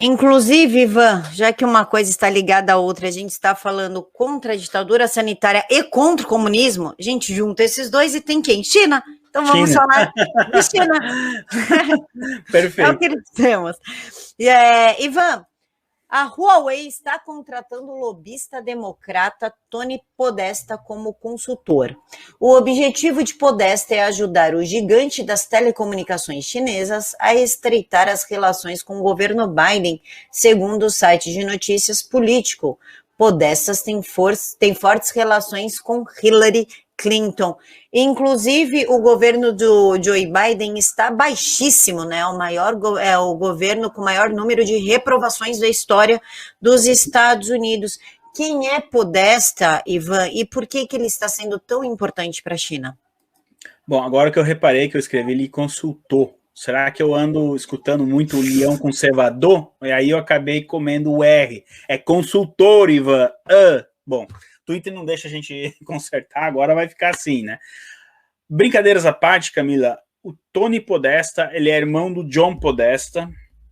Inclusive, Ivan, já que uma coisa está ligada à outra, a gente está falando contra a ditadura sanitária e contra o comunismo, a gente junta esses dois e tem quem? China. Então vamos China. falar de China. É o que Perfeito. eles temos. Ivan, a Huawei está contratando o lobista democrata Tony Podesta como consultor. O objetivo de Podesta é ajudar o gigante das telecomunicações chinesas a estreitar as relações com o governo Biden, segundo o site de notícias Politico. Podesta tem fortes relações com Hillary Clinton. Inclusive, o governo do Joe Biden está baixíssimo, né? É o governo com o maior número de reprovações da história dos Estados Unidos. Quem é Podesta, Ivan, e por que ele está sendo tão importante para a China? Bom, agora que eu reparei que eu escrevi, ele consultou. Será que eu ando escutando muito o leão conservador? E aí eu acabei comendo o R. É consultor, Ivan. Bom, Twitter não deixa a gente consertar, agora vai ficar assim, né? Brincadeiras à parte, Camila, o Tony Podesta, ele é irmão do John Podesta,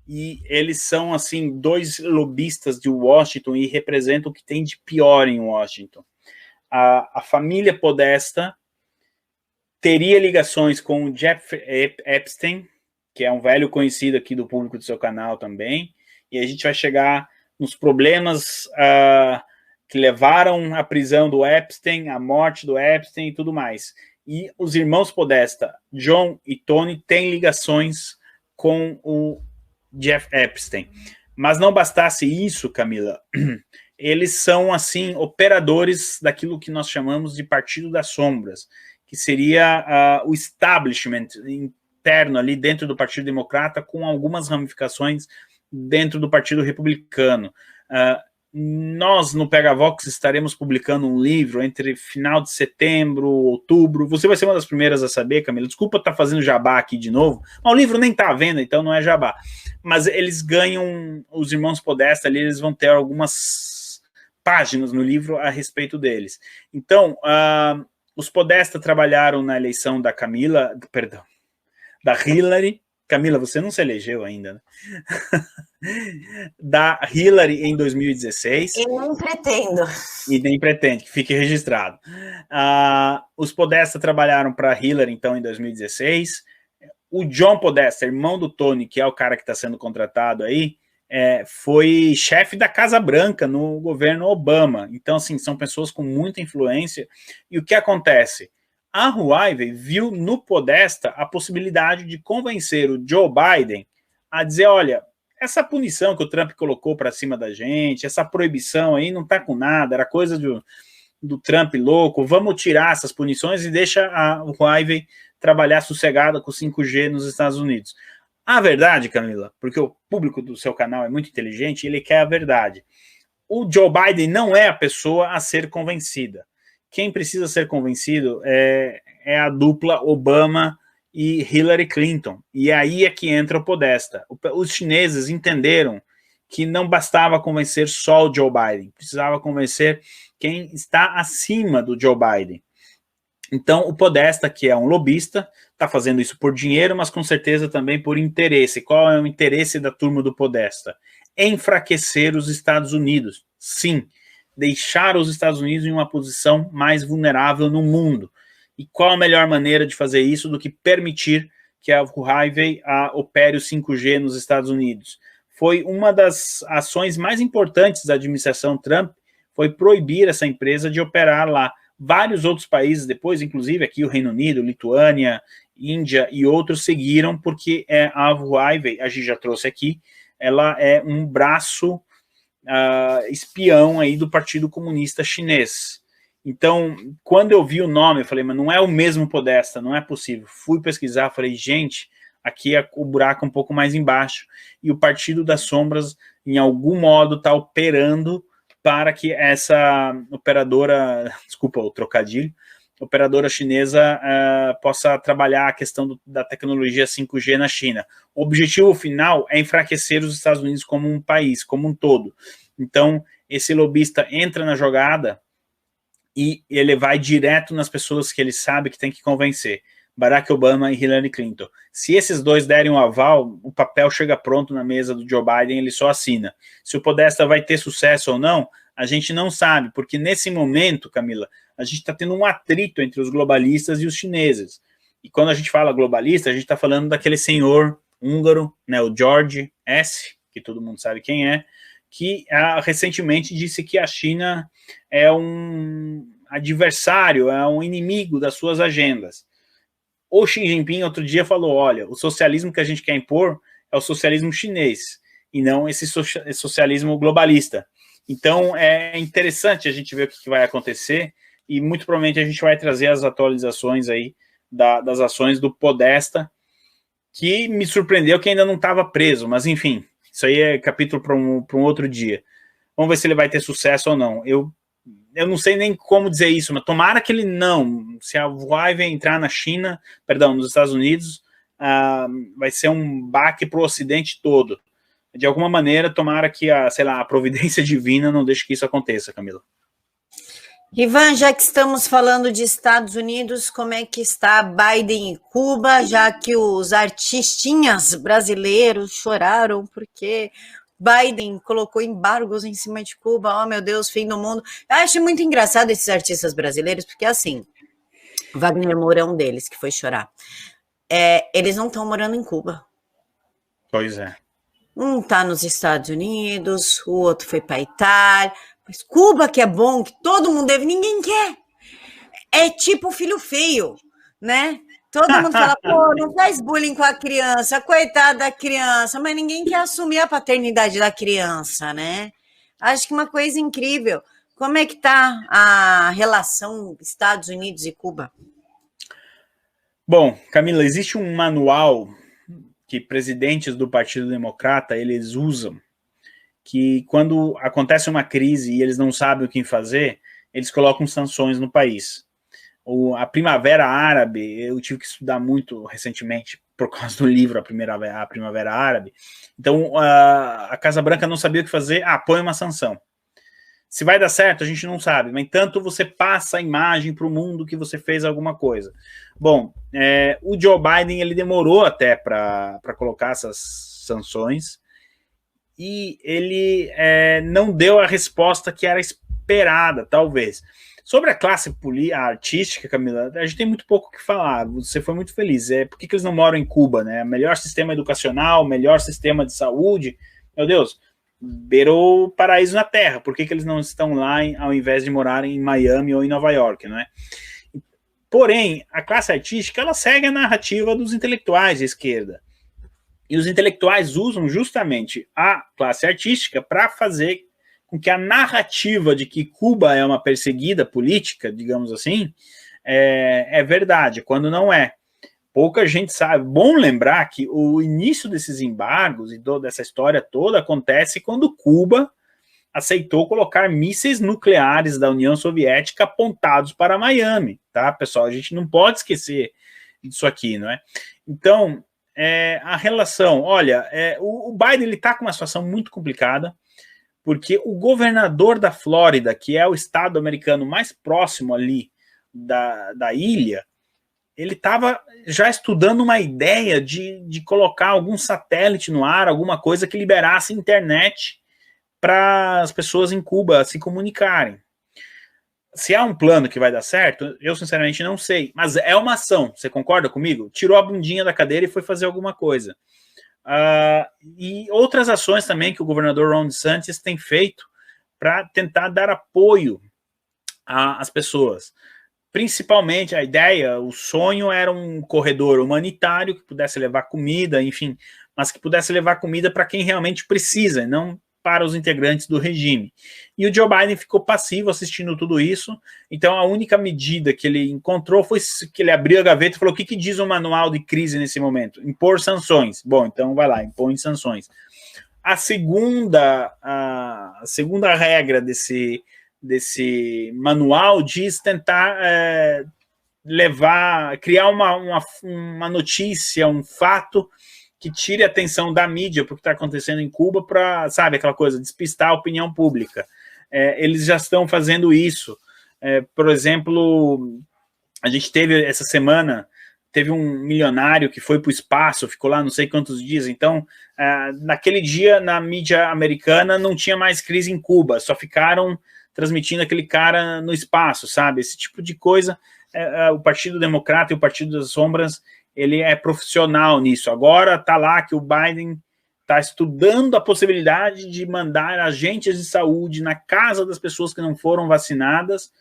e eles são, assim, dois lobistas de Washington e representam o que tem de pior em Washington. A família Podesta teria ligações com o Jeff Epstein, que é um velho conhecido aqui do público do seu canal também, e a gente vai chegar nos problemas que levaram à prisão do Epstein, à morte do Epstein e tudo mais. E os irmãos Podesta, John e Tony, têm ligações com o Jeff Epstein. Mas não bastasse isso, Camila, eles são, assim, operadores daquilo que nós chamamos de Partido das Sombras, que seria o establishment interno ali dentro do Partido Democrata, com algumas ramificações dentro do Partido Republicano. Nós, no Pegavox, estaremos publicando um livro entre final de setembro, outubro. Você vai ser uma das primeiras a saber, Camila. Desculpa estar fazendo jabá aqui de novo, mas o livro nem está à venda, então não é jabá. Mas eles ganham, os irmãos Podesta ali, eles vão ter algumas páginas no livro a respeito deles. Então, os Podesta trabalharam na eleição da da Hillary. Camila, você não se elegeu ainda, né? Da Hillary em 2016. Eu não pretendo. E nem pretende, que fique registrado. Os Podesta trabalharam para Hillary, então, em 2016. O John Podesta, irmão do Tony, que é o cara que está sendo contratado aí, foi chefe da Casa Branca no governo Obama. Então, assim, são pessoas com muita influência. E o que acontece? A Huawei viu no Podesta a possibilidade de convencer o Joe Biden a dizer, olha, essa punição que o Trump colocou para cima da gente, essa proibição aí não está com nada, era coisa do Trump louco, vamos tirar essas punições e deixa a Huawei trabalhar sossegada com 5G nos Estados Unidos. A verdade, Camila, porque o público do seu canal é muito inteligente, ele quer a verdade. O Joe Biden não é a pessoa a ser convencida. Quem precisa ser convencido é a dupla Obama e Hillary Clinton. E aí é que entra o Podesta. Os chineses entenderam que não bastava convencer só o Joe Biden, precisava convencer quem está acima do Joe Biden. Então, o Podesta, que é um lobista, está fazendo isso por dinheiro, mas com certeza também por interesse. Qual é o interesse da turma do Podesta? Enfraquecer os Estados Unidos. Sim, deixar os Estados Unidos em uma posição mais vulnerável no mundo. E qual a melhor maneira de fazer isso do que permitir que a Huawei opere o 5G nos Estados Unidos? Foi uma das ações mais importantes da administração Trump, foi proibir essa empresa de operar lá. Vários outros países depois, inclusive aqui o Reino Unido, Lituânia, Índia e outros seguiram, porque a Huawei, a gente já trouxe aqui, ela é um braço espião aí do Partido Comunista Chinês. Então, quando eu vi o nome, eu falei, mas não é o mesmo Podesta, não é possível. Fui pesquisar, falei, gente, aqui o buraco é um pouco mais embaixo, e o Partido das Sombras, em algum modo, está operando para que essa operadora, desculpa o trocadilho, operadora chinesa possa trabalhar a questão da tecnologia 5G na China. O objetivo final é enfraquecer os Estados Unidos como um país, como um todo. Então, esse lobista entra na jogada e ele vai direto nas pessoas que ele sabe que tem que convencer. Barack Obama e Hillary Clinton. Se esses dois derem um aval, o papel chega pronto na mesa do Joe Biden, ele só assina. Se o Podesta vai ter sucesso ou não, a gente não sabe, porque nesse momento, Camila, a gente está tendo um atrito entre os globalistas e os chineses. E quando a gente fala globalista, a gente está falando daquele senhor húngaro, né, o George S., que todo mundo sabe quem é, que recentemente disse que a China é um adversário, é um inimigo das suas agendas. O Xi Jinping outro dia falou, olha, o socialismo que a gente quer impor é o socialismo chinês, e não esse socialismo globalista. Então é interessante a gente ver o que vai acontecer, e muito provavelmente a gente vai trazer as atualizações aí das ações do Podesta, que me surpreendeu que ainda não estava preso, mas enfim, isso aí é capítulo para um outro dia. Vamos ver se ele vai ter sucesso ou não. Eu não sei nem como dizer isso, mas tomara que ele não. Se a Huawei entrar na China, perdão, nos Estados Unidos, vai ser um baque para o Ocidente todo. De alguma maneira, tomara que a providência divina não deixe que isso aconteça, Camila. Ivan, já que estamos falando de Estados Unidos, como é que está Biden e Cuba, já que os artistinhas brasileiros choraram porque Biden colocou embargos em cima de Cuba, oh meu Deus, fim do mundo. Eu acho muito engraçado esses artistas brasileiros, porque assim, Wagner Moura é um deles que foi chorar. Eles não estão morando em Cuba. Pois é. Um está nos Estados Unidos, o outro foi para a Itália. Mas Cuba que é bom, que todo mundo deve, ninguém quer. É tipo filho feio, né? Todo mundo fala, pô, não faz bullying com a criança, coitada da criança, mas ninguém quer assumir a paternidade da criança, né? Acho que uma coisa incrível. Como é que tá a relação Estados Unidos e Cuba? Bom, Camila, existe um manual que presidentes do Partido Democrata, eles usam, que quando acontece uma crise e eles não sabem o que fazer, eles colocam sanções no país. A Primavera Árabe, eu tive que estudar muito recentemente por causa do livro A Primavera Árabe. Então, a Casa Branca não sabia o que fazer, põe uma sanção. Se vai dar certo, a gente não sabe, mas entanto você passa a imagem para o mundo que você fez alguma coisa. Bom, o Joe Biden ele demorou até para colocar essas sanções, e ele não deu a resposta que era esperada, talvez. Sobre a classe artística, Camila, a gente tem muito pouco o que falar. Você foi muito feliz. Por que eles não moram em Cuba, né? Melhor sistema educacional, melhor sistema de saúde. Meu Deus, beirou o paraíso na Terra. Por que eles não estão lá ao invés de morarem em Miami ou em Nova York, né? Porém, a classe artística, ela segue a narrativa dos intelectuais de esquerda. E os intelectuais usam justamente a classe artística para fazer com que a narrativa de que Cuba é uma perseguida política, digamos assim, é verdade, quando não é. Pouca gente sabe. Bom lembrar que o início desses embargos e toda essa história toda acontece quando Cuba aceitou colocar mísseis nucleares da União Soviética apontados para Miami, tá, pessoal? A gente não pode esquecer disso aqui, não é? Então, a relação, olha, o Biden ele está com uma situação muito complicada, porque o governador da Flórida, que é o estado americano mais próximo ali da ilha, ele estava já estudando uma ideia de colocar algum satélite no ar, alguma coisa que liberasse internet para as pessoas em Cuba se comunicarem. Se há um plano que vai dar certo, eu sinceramente não sei, mas é uma ação, você concorda comigo? Tirou a bundinha da cadeira e foi fazer alguma coisa. E outras ações também que o governador Ron DeSantis tem feito para tentar dar apoio às pessoas. Principalmente a ideia, o sonho era um corredor humanitário que pudesse levar comida, enfim, mas que pudesse levar comida para quem realmente precisa, não para os integrantes do regime. E o Joe Biden ficou passivo assistindo tudo isso, então a única medida que ele encontrou foi que ele abriu a gaveta e falou: o que diz o manual de crise nesse momento? Impor sanções. Bom, então vai lá, impõe sanções. A segunda regra desse manual diz tentar criar uma notícia, um fato que tire a atenção da mídia para o que está acontecendo em Cuba, para, sabe, aquela coisa, despistar a opinião pública. Eles já estão fazendo isso. Por exemplo, a gente teve essa semana teve um milionário que foi para o espaço, ficou lá não sei quantos dias. Então, naquele dia, na mídia americana, não tinha mais crise em Cuba, só ficaram transmitindo aquele cara no espaço, sabe? Esse tipo de coisa. O Partido Democrata e o Partido das Sombras, ele é profissional nisso. Agora está lá que o Biden está estudando a possibilidade de mandar agentes de saúde na casa das pessoas que não foram vacinadas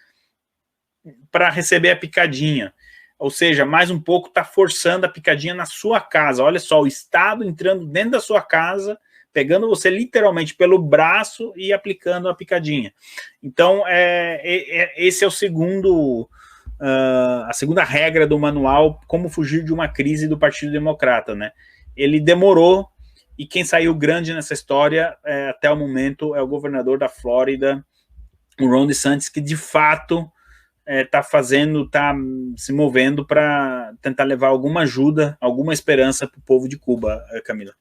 para receber a picadinha. Ou seja, mais um pouco está forçando a picadinha na sua casa. Olha só, o Estado entrando dentro da sua casa, pegando você literalmente pelo braço e aplicando a picadinha. Então, esse é o segundo... a segunda regra do manual, como fugir de uma crise do Partido Democrata, né? Ele demorou, e quem saiu grande nessa história, até o momento, é o governador da Flórida, o Ron DeSantis, que de fato está se movendo para tentar levar alguma ajuda, alguma esperança para o povo de Cuba, Camila.